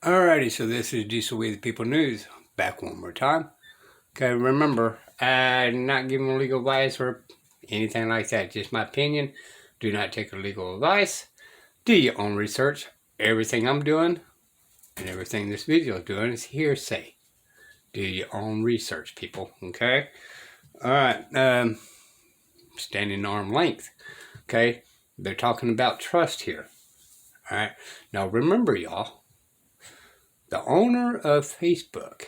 Alrighty, so this is Diesel We the People News, back one more time. Okay, remember, I'm not giving legal advice or anything like that, just my opinion. Do not take legal advice. Do your own research. Everything I'm doing and everything this video is doing is hearsay. Do your own research, people, okay? Alright, standing arm length, okay? They're talking about trust here, alright? Now remember, y'all, the owner of Facebook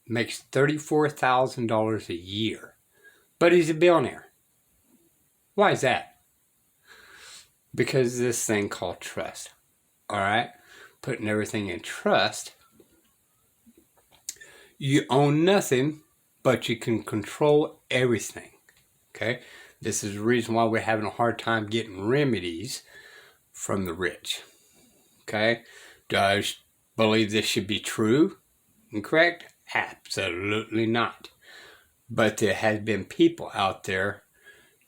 makes $34,000 a year, but he's a billionaire. Why is that? Because this thing called trust. All right? Putting everything in trust. You own nothing, but you can control everything. Okay? This is the reason why we're having a hard time getting remedies from the rich. Okay? Do I believe this should be true and correct? Absolutely not. But there has been people out there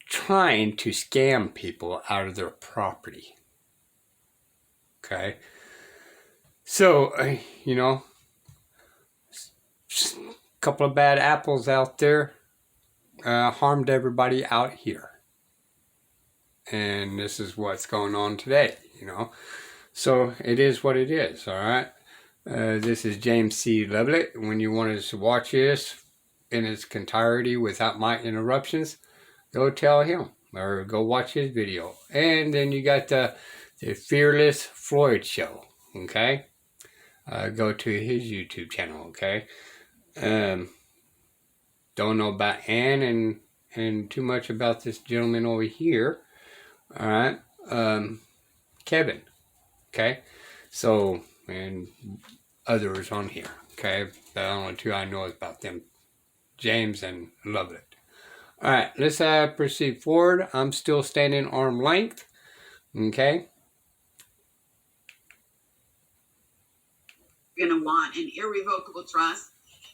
trying to scam people out of their property. Okay? So, you know, a couple of bad apples out there harmed everybody out here. And this is what's going on today, you know. So, it is what it is, all right? This is James C. Levitt. When you want to watch this in its entirety without my interruptions, go tell him or go watch his video. And then you got the Fearless Floyd show, okay? Go to his YouTube channel, okay? Don't know about Ann and too much about this gentleman over here, all right? Kevin, okay? So, and others on here, okay? The only two I know is about them, James and Lovett. All right, let's proceed forward. I'm still standing arm length, okay? You're going to want an irrevocable trust.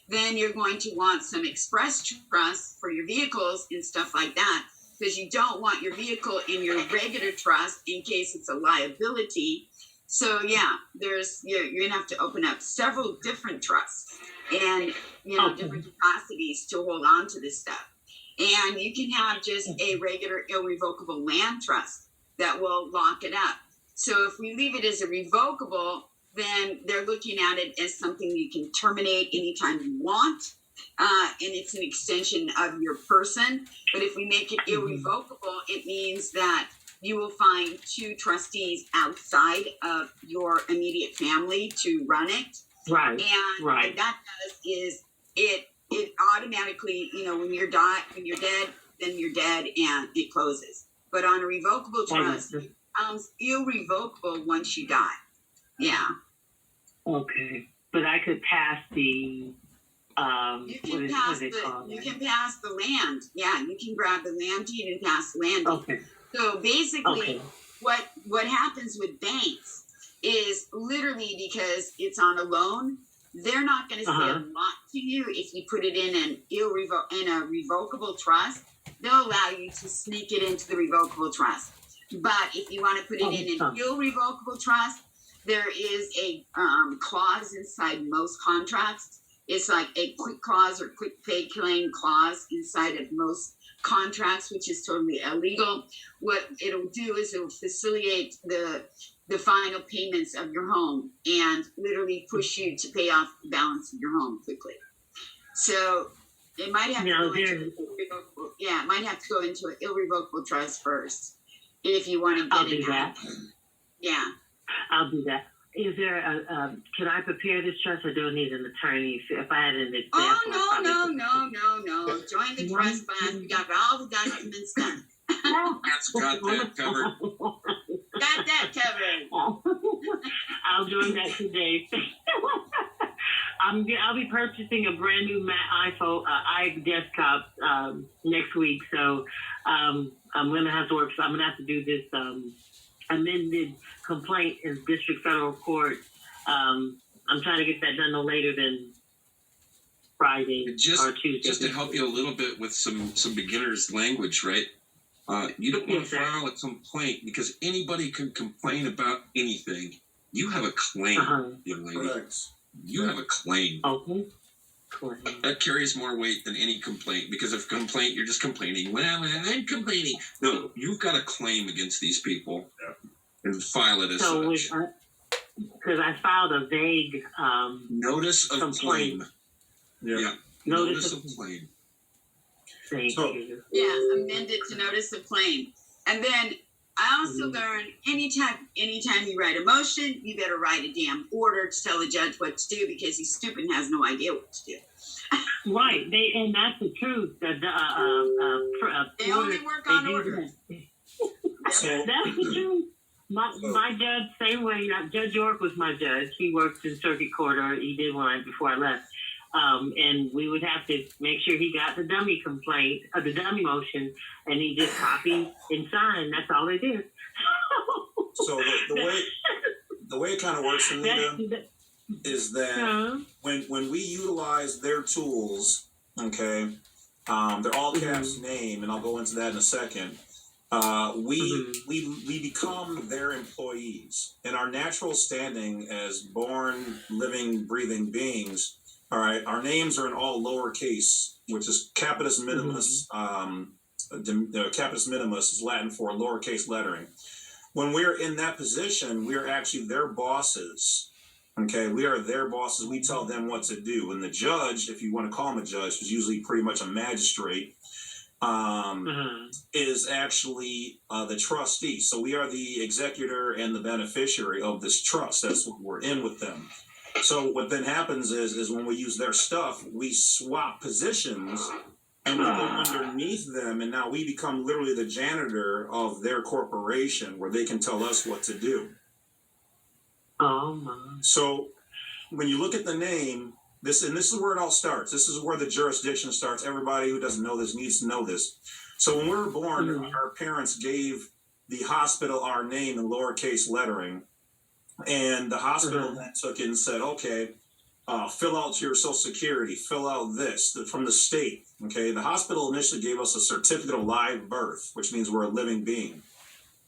Then you're going to want some express trust for your vehicles and stuff like that, because you don't want your vehicle in your regular trust in case it's a liability. So yeah, you're going to have to open up several different trusts and different capacities to hold on to this stuff. And you can have just a regular irrevocable land trust that will lock it up. So if we leave it as irrevocable, then they're looking at it as something you can terminate anytime you want. And it's an extension of your person. But if we make it irrevocable, it means that you will find two trustees outside of your immediate family to run it. Right. And what that does is it automatically, when you're dead, then you're dead and it closes. But on a revocable trust, it becomes irrevocable once you die. Yeah. Okay. But I could pass the you can pass the land. Yeah, you can grab the land deed and pass the land deed. Okay. So basically what happens with banks is literally because it's on a loan, they're not going to say a lot to you if you put it in a revocable trust. They'll allow you to sneak it into the revocable trust. But if you want to put it in an irrevocable trust, there is a clause inside most contracts. It's like a quick clause or quick pay claim clause inside of most contracts, which is totally illegal. What it'll do is it'll facilitate the final payments of your home and literally push you to pay off the balance of your home quickly. So it might have to go into it might have to go into an irrevocable trust first if you want to get it out. Yeah. I'll do that. Is there can I prepare this trust or do I need an attorney? If I had an example. Oh, no. Join the trust class. We got all the documents done. Got that covered. Got that covered. I'll join that today. I'll be purchasing a brand new iPhone iDesktop next week, so I'm gonna have to work. So I'm gonna have to do this amended complaint in district federal court. I'm trying to get that done no later than Friday or Tuesday. Just to help you a little bit with some beginner's language, right? You don't want to file a complaint because anybody can complain about anything. You have a claim, young lady. Correct. You have a claim. Okay. Cool. That carries more weight than any complaint, because if complaint, you're just complaining. Well, I'm complaining. No, you've got a claim against these people, and file it as So such. because I filed a vague Notice of complaint. claim. Yeah. Yeah. Notice of claim. Thank So- you. Yeah, amend it to notice of claim. And then I also learned anytime you write a motion, you better write a damn order to tell the judge what to do, because he's stupid and has no idea what to do. Right. And that's the truth. That They only work on orders. So That's the truth. My judge, same way. Judge York was my judge. He worked in circuit court, or he did one before I left. And we would have to make sure he got the dummy complaint, the dummy motion, and he just copied and signed. That's all they did. so the way it kind of works, Anita, is that when we utilize their tools, okay, they're all caps name, and I'll go into that in a second. We become their employees, and our natural standing as born, living, breathing beings. All right, our names are in all lowercase, which is capitis minimus. Capitis minimus is Latin for lowercase lettering. When we're in that position, we are actually their bosses. Okay, we are their bosses. We tell them what to do. And the judge, if you want to call him a judge, who's usually pretty much a magistrate, is actually the trustee. So we are the executor and the beneficiary of this trust. That's what we're in with them. So what then happens is when we use their stuff, we swap positions and we go underneath them, and now we become literally the janitor of their corporation, where they can tell us what to do. Oh my. So when you look at the name, this is where it all starts. This is where the jurisdiction starts. Everybody who doesn't know this needs to know this. So when we were born, our parents gave the hospital our name in lowercase lettering. And the hospital then took it and said, okay, fill out your social security, fill out this from the state. Okay, the hospital initially gave us a certificate of live birth, which means we're a living being.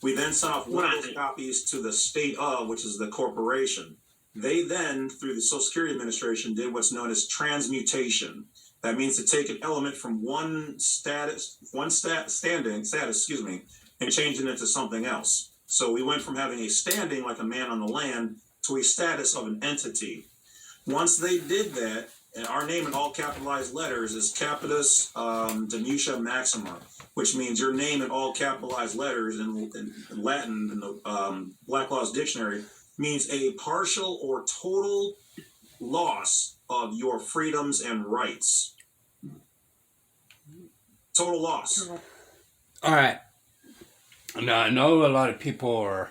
We then sent off one of those copies to the state of, which is the corporation. They then, through the Social Security Administration, did what's known as transmutation. That means to take an element from one status, and change it into something else. So we went from having a standing like a man on the land to a status of an entity. Once they did that, and our name in all capitalized letters is Capitis Danusia Maxima, which means your name in all capitalized letters in Latin, in the Black Law's Dictionary, means a partial or total loss of your freedoms and rights. Total loss. All right. Now, I know a lot of people are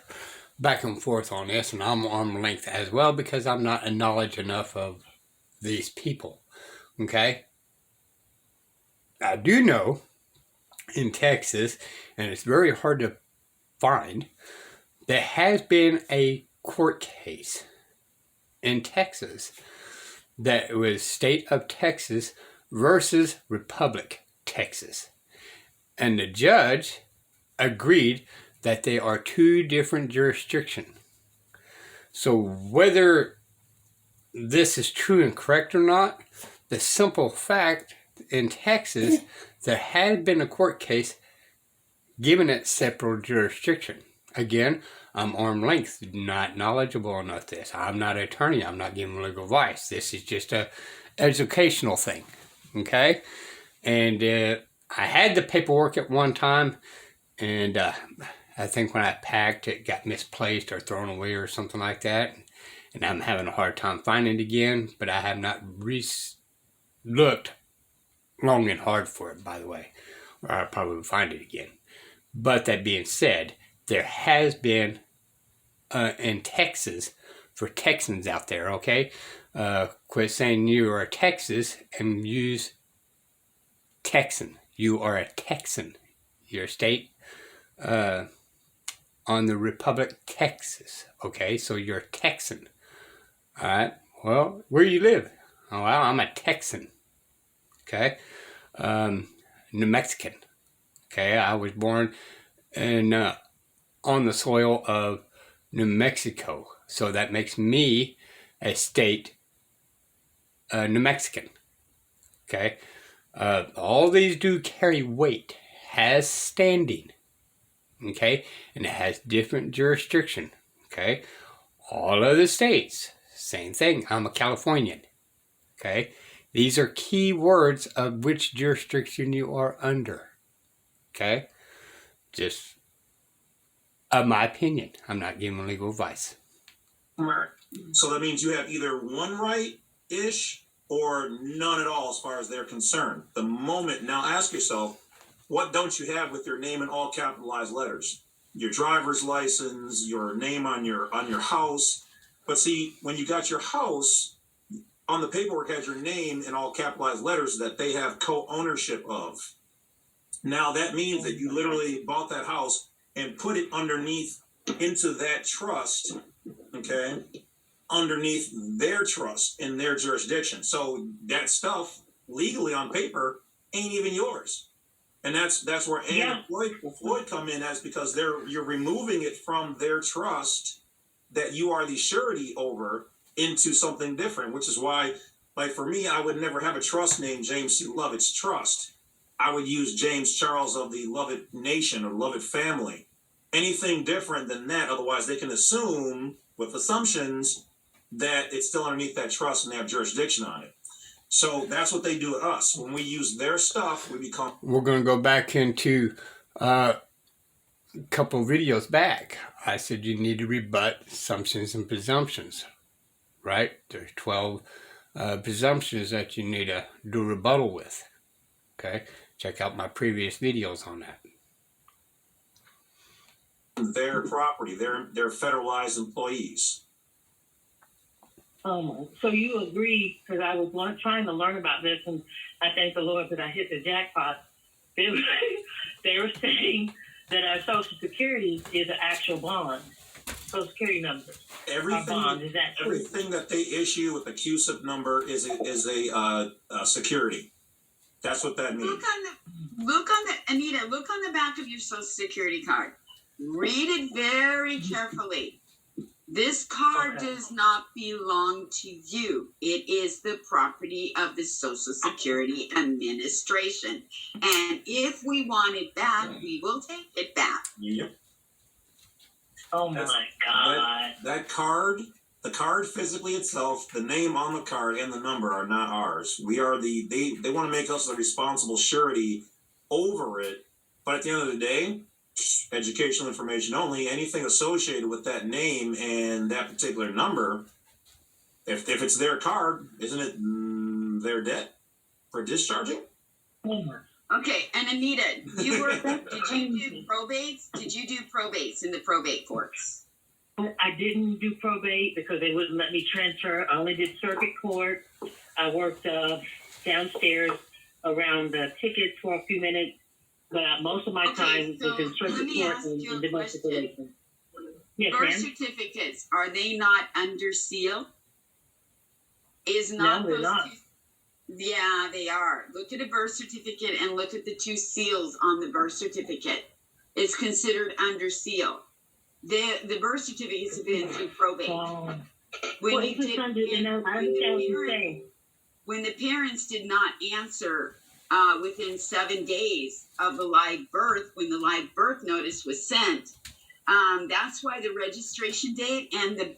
back and forth on this, and I'm arm length as well, because I'm not in knowledge enough of these people. Okay? I do know in Texas, and it's very hard to find, there has been a court case in Texas that was State of Texas versus Republic Texas. And the judge agreed that they are two different jurisdictions. So whether this is true and correct or not, the simple fact in Texas, there had been a court case giving it separate jurisdiction. Again, I'm arm length, not knowledgeable enough this. I'm not an attorney. I'm not giving legal advice. This is just a educational thing. Okay? And I had the paperwork at one time, and I think when I packed, it got misplaced or thrown away or something like that. And I'm having a hard time finding it again, but I have not looked long and hard for it, by the way, or I'll probably find it again. But that being said, there has been in Texas, for Texans out there, okay? Quit saying you are a Texas and use Texan. You are a Texan. Your state on the Republic Texas, okay? So you're a Texan. All right. Well, where you live? Oh, well, I'm a Texan. Okay. New Mexican. Okay. I was born in on the soil of New Mexico. So that makes me a state New Mexican. Okay. All these do carry weight, has standing. Okay. And it has different jurisdiction. Okay. All other states, same thing. I'm a Californian. Okay. These are key words of which jurisdiction you are under. Okay. Just my opinion. I'm not giving legal advice. Right. So that means you have either one right-ish or none at all as far as they're concerned. The moment, now ask yourself, what don't you have with your name in all capitalized letters? Your driver's license, your name on your house. But see, when you got your house, on the paperwork has your name in all capitalized letters that they have co-ownership of. Now that means that you literally bought that house and put it underneath into that trust, okay, underneath their trust in their jurisdiction. So that stuff legally on paper ain't even yours. And that's where Anne and Floyd come in, as because you're removing it from their trust that you are the surety over into something different, which is why, like for me, I would never have a trust named James C. Lovett's Trust. I would use James Charles of the Lovett Nation or Lovett family. Anything different than that, otherwise they can assume with assumptions that it's still underneath that trust and they have jurisdiction on it. So that's what they do to us. When we use their stuff, we become... We're going to go back into a couple videos back. I said you need to rebut assumptions and presumptions, right? There's 12 presumptions that you need to do a rebuttal with. Okay? Check out my previous videos on that. Their property, they're federalized employees. So you agree, because I was trying to learn about this, and I thank the Lord that I hit the jackpot. They were saying that our Social Security is an actual bond. Social Security number. Bond, is that true? Everything that they issue with the CUSIP number is a security. That's what that means. Anita, look on the back of your Social Security card. Read it very carefully. This card does not belong to you. It is the property of the Social Security Administration. And if we want it back, we will take it back. Yep. Oh my God. That card, the card physically itself, the name on the card and the number are not ours. We are they want to make us the responsible surety over it. But at the end of the day, educational information only, anything associated with that name and that particular number, if it's their card, isn't it their debt for discharging? Okay, and Anita, did you do probates? Did you do probates in the probate courts? I didn't do probate because they wouldn't let me transfer. I only did circuit court. I worked downstairs around the tickets for a few minutes. But most of my time was in circuit court and domestic relations. Yes, birth certificates, are they not under seal? No, they're not. Yeah, they are. Look at a birth certificate and look at the two seals on the birth certificate. It's considered under seal. The birth certificates have been through probate. When the parents did not answer within 7 days of the live birth, when the live birth notice was sent, that's why the registration date and the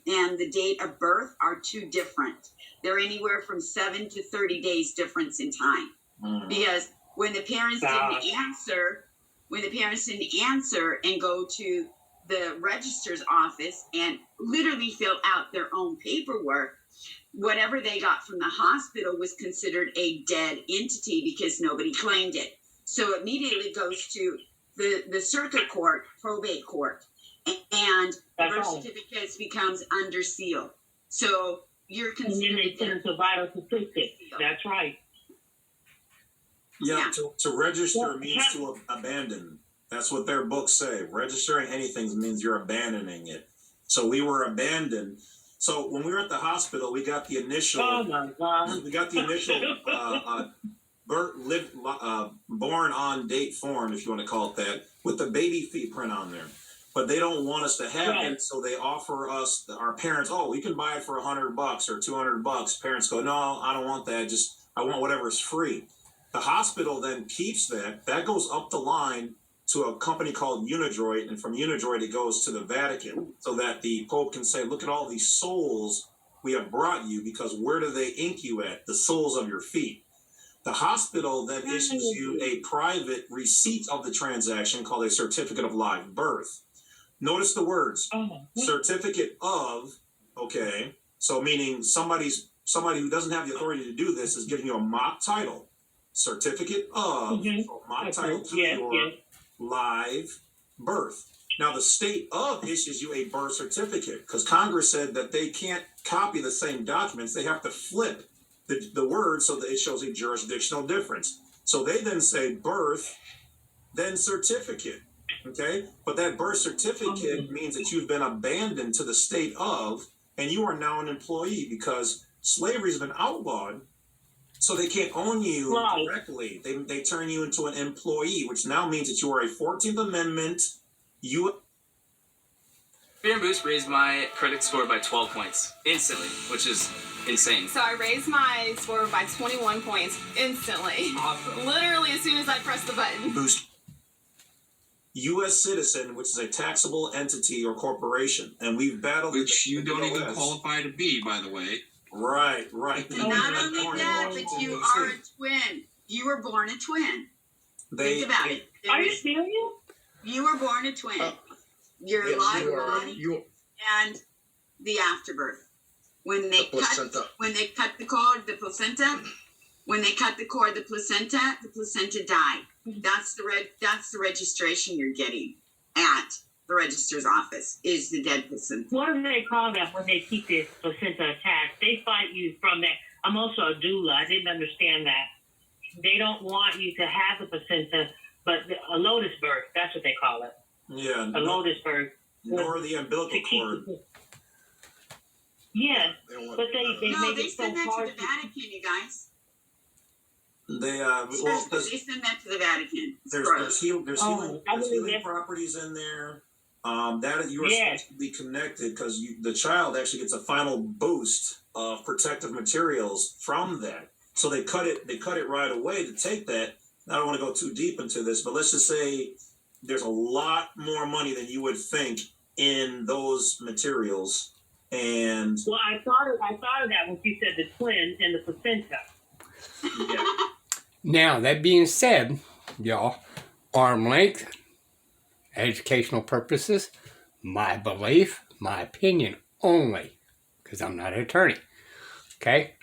date of birth are two different. They're anywhere from 7 to 30 days difference in time. Because when the parents didn't answer and go to the registrar's office and literally fill out their own paperwork, whatever they got from the hospital was considered a dead entity because nobody claimed it. So immediately goes to the circuit court, probate court, and birth certificates becomes under seal. So you're considered. And then they send it to vital statistics. That's right. Yeah, to register means to abandon. That's what their books say. Registering anything means you're abandoning it. So we were abandoned. So when we were at the hospital, we got the initial. Oh my God. We got the initial born on date form, if you want to call it that, with the baby feet print on there. but they don't want us to have Right. it, so they offer us, our parents, oh, we can buy it for $100 or $200. Parents go, no, I don't want that. Just I want whatever is free. The hospital then keeps that. That goes up the line to a company called Unidroid, and from Unidroid it goes to the Vatican, so that the Pope can say, look at all these souls we have brought you, because where do they ink you at? The soles of your feet. The hospital then issues you a private receipt of the transaction called a certificate of live birth. Notice the words, certificate of, okay, so meaning somebody who doesn't have the authority to do this is giving you a mock title, certificate of, so mock title to your live birth. Now the state of issues you a birth certificate, because Congress said that they can't copy the same documents, they have to flip the word so that it shows a jurisdictional difference. So they then say birth, then certificate. Okay, but that birth certificate means that you've been abandoned to the state of, and you are now an employee, because slavery has been outlawed, so they can't own you directly. They turn you into an employee, which now means that you are a 14th Amendment. Freedom Boost raised my credit score by 12 points instantly, which is insane. So I raised my score by 21 points instantly. Awesome. Literally as soon as I pressed the button. Boost. U.S. citizen, which is a taxable entity or corporation, and we've battled. Which you don't even qualify to be, by the way. Right. Not only that, but you are a twin. You were born a twin. Think about it. Are you serious? You were born a twin. Your live body and the afterbirth. When they cut the cord, the placenta. When they cut the cord, the placenta died. That's the registration you're getting at the registrar's office, is the dead placenta. What do they call that when they keep this placenta attached? They fight you from that. I'm also a doula. I didn't understand that. They don't want you to have the placenta, but a lotus birth, that's what they call it. Yeah. A lotus birth. Nor the umbilical cord. Yeah, but they make they it so send that hard. to the Vatican, you guys. They They send that to the Vatican. there's healing properties in there. That you are supposed to be connected, because the child actually gets a final boost of protective materials from that. So they cut it right away to take that. I don't want to go too deep into this, but let's just say there's a lot more money than you would think in those materials. And Well, I thought of that when you said the twin and the placenta. yeah. Now, that being said, y'all, arm length, educational purposes, my belief, my opinion only, because I'm not an attorney, okay,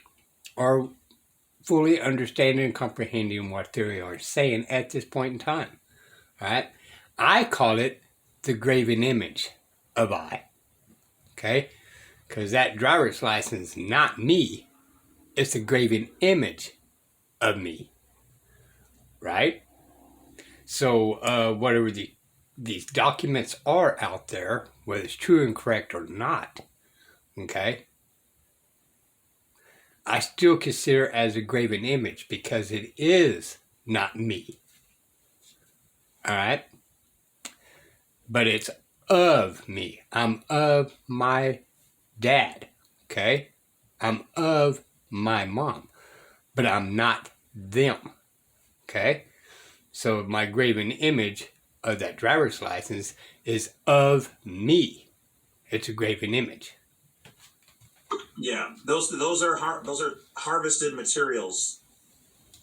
are fully understanding and comprehending what they are saying at this point in time. All right? I call it the graven image of I, okay, because that driver's license, not me, it's the graven image of me. Right? So whatever these documents are out there, whether it's true and correct or not, okay, I still consider it as a graven image, because it is not me. All right? But it's of me. I'm of my dad, okay? I'm of my mom, but I'm not them. Okay, so my graven image of that driver's license is of me. It's a graven image. Yeah, those are harvested materials.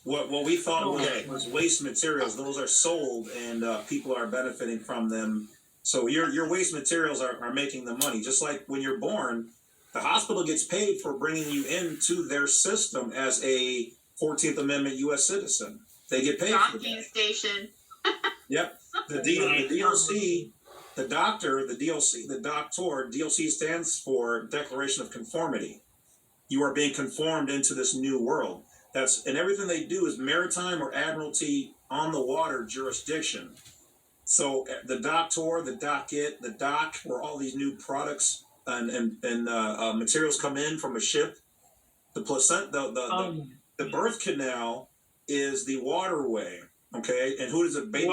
What we thought was waste materials, those are sold, and people are benefiting from them. So your waste materials are making the money. Just like when you're born, the hospital gets paid for bringing you into their system as a 14th Amendment U.S. citizen. They get paid for Docking that. station. Yep. The DOC, the doctor, the doctor, DOC stands for Declaration of Conformity. You are being conformed into this new world. And everything they do is maritime or admiralty on the water jurisdiction. So the doctor, the docket, the dock, where all these new products and materials come in from a ship. The placenta, the birth canal is the waterway, okay? And who does the baby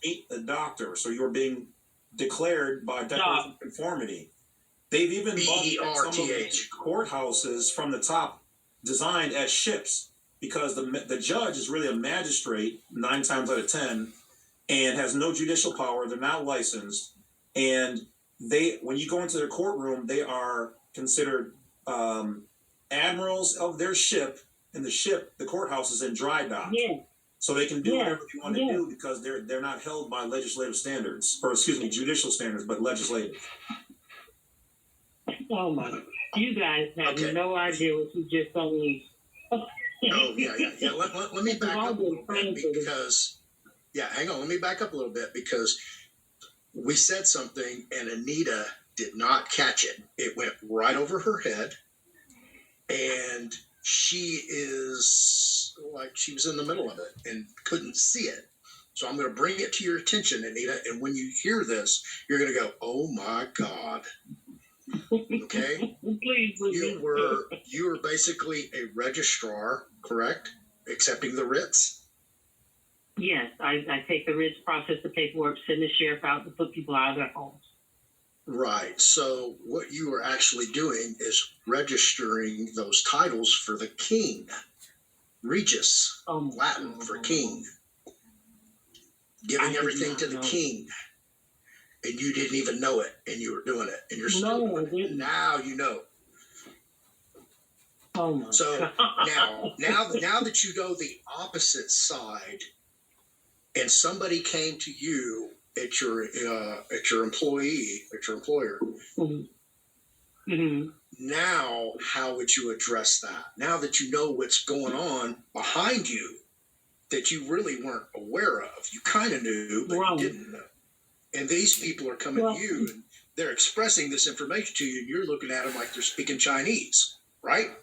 meet? The doctor. So you're being declared by declaration of conformity. They've even bought some of the courthouses from the top designed as ships, because the judge is really a magistrate 9 times out of 10 and has no judicial power. They're not licensed, and when you go into their courtroom, they are considered admirals of their ship, and the courthouse is in dry dock. Yeah. So they can do whatever they want to do, because they're not held by legislative standards, or excuse me, judicial standards, but legislative. Oh my! You guys have no idea what you just told me. Oh yeah. Let me back up a little bit, because hang on. Let me back up a little bit, because we said something and Anita did not catch it. It went right over her head, and she is like she was in the middle of it and couldn't see it. So I'm going to bring it to your attention, Anita, and when you hear this, you're going to go, "Oh my God." Okay? Please. You were basically a registrar, correct? Accepting the writs? Yes, I take the writs, process the paperwork, send the sheriff out to put people out of their homes. Right. So what you are actually doing is registering those titles for the king. Regus, Latin for king. Giving everything to the king. And you didn't even know it, and you were doing it, and you're still doing it. Now you know. Oh my so God. now that you go the opposite side, and somebody came to you at your employer. Mm-hmm. Now, how would you address that? Now that you know what's going on behind you, that you really weren't aware of, you kind of knew, but you didn't know. And these people are coming to you, and they're expressing this information to you, and you're looking at them like they're speaking Chinese, right?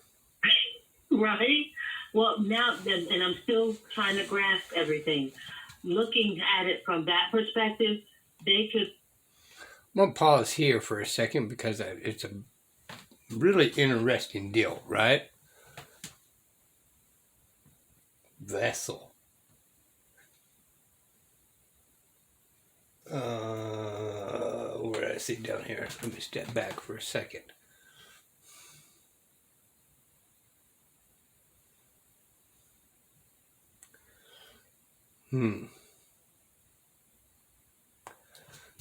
Right. Well, now, and I'm still trying to grasp everything. Looking at it from that perspective, they could. I'm going to pause here for a second, because it's a really interesting deal, right? Vessel. Where did I see down here? Let me step back for a second.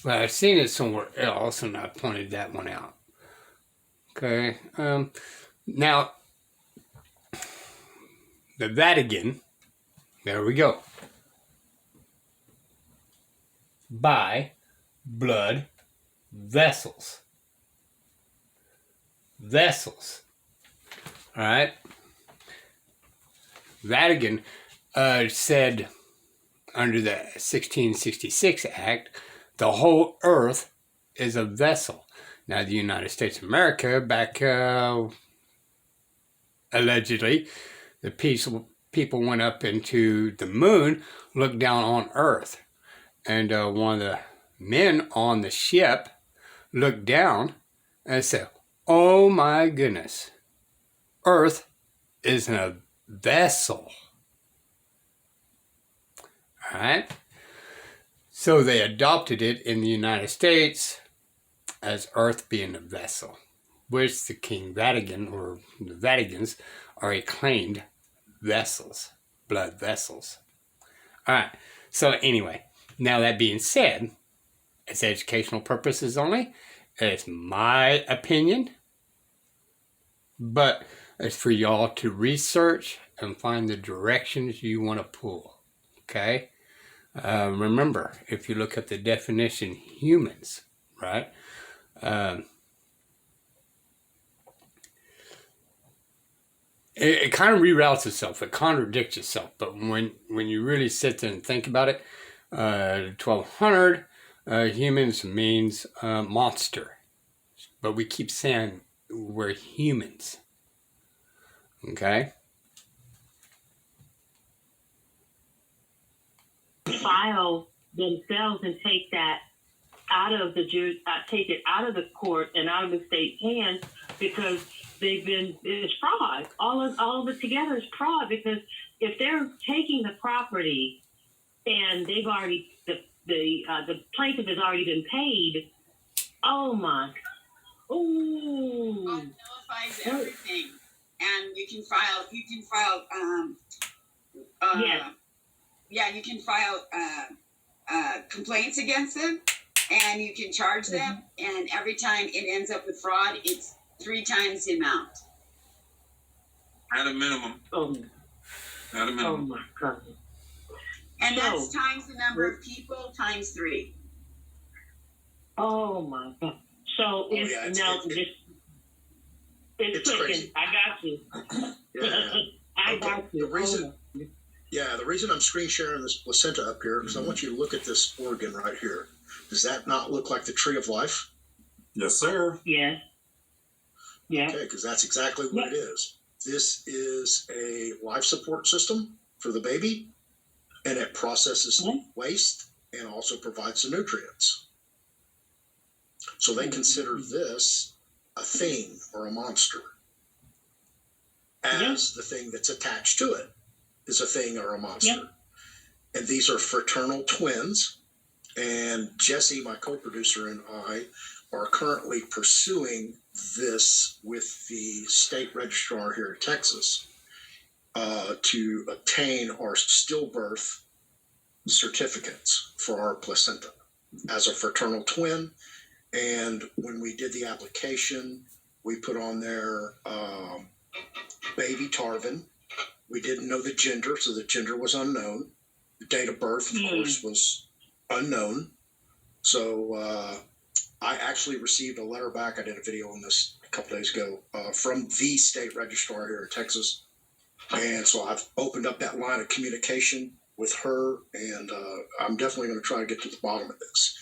Well, I've seen it somewhere else, and I pointed that one out. Okay. Now, the Vatican, there we go. By blood vessels. Vessels. All right. Vatican said under the 1666 Act, the whole earth is a vessel. Now, the United States of America, back allegedly, the people went up into the moon, looked down on Earth. And one of the men on the ship looked down and said, "Oh my goodness, Earth is a vessel." All right? So they adopted it in the United States as Earth being a vessel, which the King Vatican, or the Vaticans, are acclaimed vessels, blood vessels. All right. So anyway, now that being said, it's educational purposes only. It's my opinion, but it's for y'all to research and find the directions you want to pull. Okay? Remember, if you look at the definition, humans, right? It kind of reroutes itself. It contradicts itself. But when you really sit there and think about it, 1200 humans means monster. But we keep saying we're humans. Okay? File themselves and take that out of take it out of the court and out of the state's hands, because it's fraud. All of it together is fraud, because if they're taking the property and they've already, the plaintiff has already been paid. Oh my! It Ooh. nullifies everything, and you can file. Yes. Yeah, you can file complaints against them, and you can charge them. And every time it ends up with fraud, it's 3 times the amount. At a minimum. Oh, At a oh minimum. my God. And that's So- times the number of people times 3. Oh my God. So it's yeah, now just it's it's clicking. crazy. I got you. Yeah. I Okay, got you. the reason- Yeah, the reason I'm screen sharing this placenta up here because I want you to look at this organ right here. Does that not look like the tree of life? Yes, sir. Yes. Yeah. Okay, because that's exactly what it is. This is a life support system for the baby, and it processes waste and also provides the nutrients. So they consider this a thing or a monster, as the thing that's attached to it is a thing or a monster. Yep. And these are fraternal twins. And Jesse, my co-producer, and I are currently pursuing this with the state registrar here in Texas to obtain our stillbirth certificates for our placenta as a fraternal twin. And when we did the application, we put on there baby Tarvin. We didn't know the gender, so the gender was unknown. The date of birth, of course, was unknown. So I actually received a letter back. I did a video on this a couple days ago from the state registrar here in Texas. And so I've opened up that line of communication with her, and I'm definitely going to try to get to the bottom of this.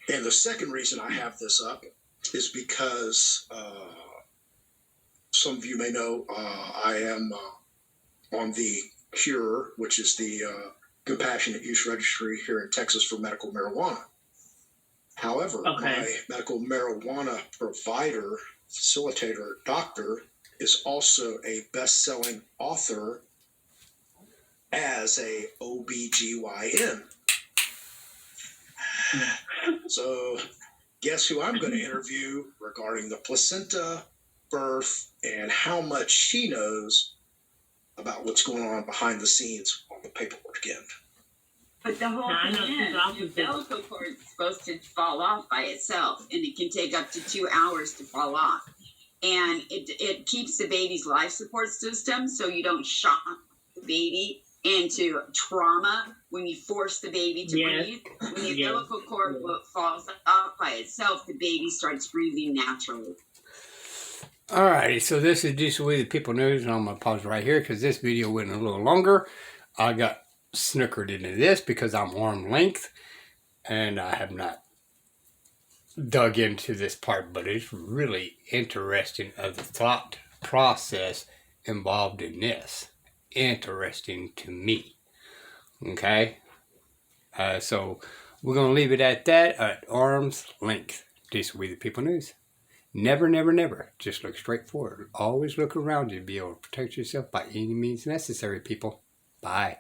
And the second reason I have this up is because some of you may know I am on the CURE, which is the Compassionate Use Registry here in Texas for medical marijuana. However, my medical marijuana provider, facilitator, doctor is also a best-selling author as a OBGYN. So guess who I'm going to interview regarding the placenta, birth, and how much she knows about what's going on behind the scenes on the paperwork end. But the whole Now, I know thing she's is, also your been- umbilical cord is supposed to fall off by itself, and it can take up to 2 hours to fall off. And it keeps the baby's life support system so you don't shock the baby into trauma when you force the baby to breathe. When the umbilical cord falls off by itself, the baby starts breathing naturally. Alrighty, so this is just the way the people news, and I'm going to pause right here because this video went a little longer. I got snookered into this because I'm arm length, and I have not dug into this part, but it's really interesting of the thought process involved in this. Interesting to me. Okay? So we're going to leave it at that, at arm's length. Just the way the people news. Never, never, never. Just look straight forward. Always look around you to be able to protect yourself by any means necessary, people. Bye.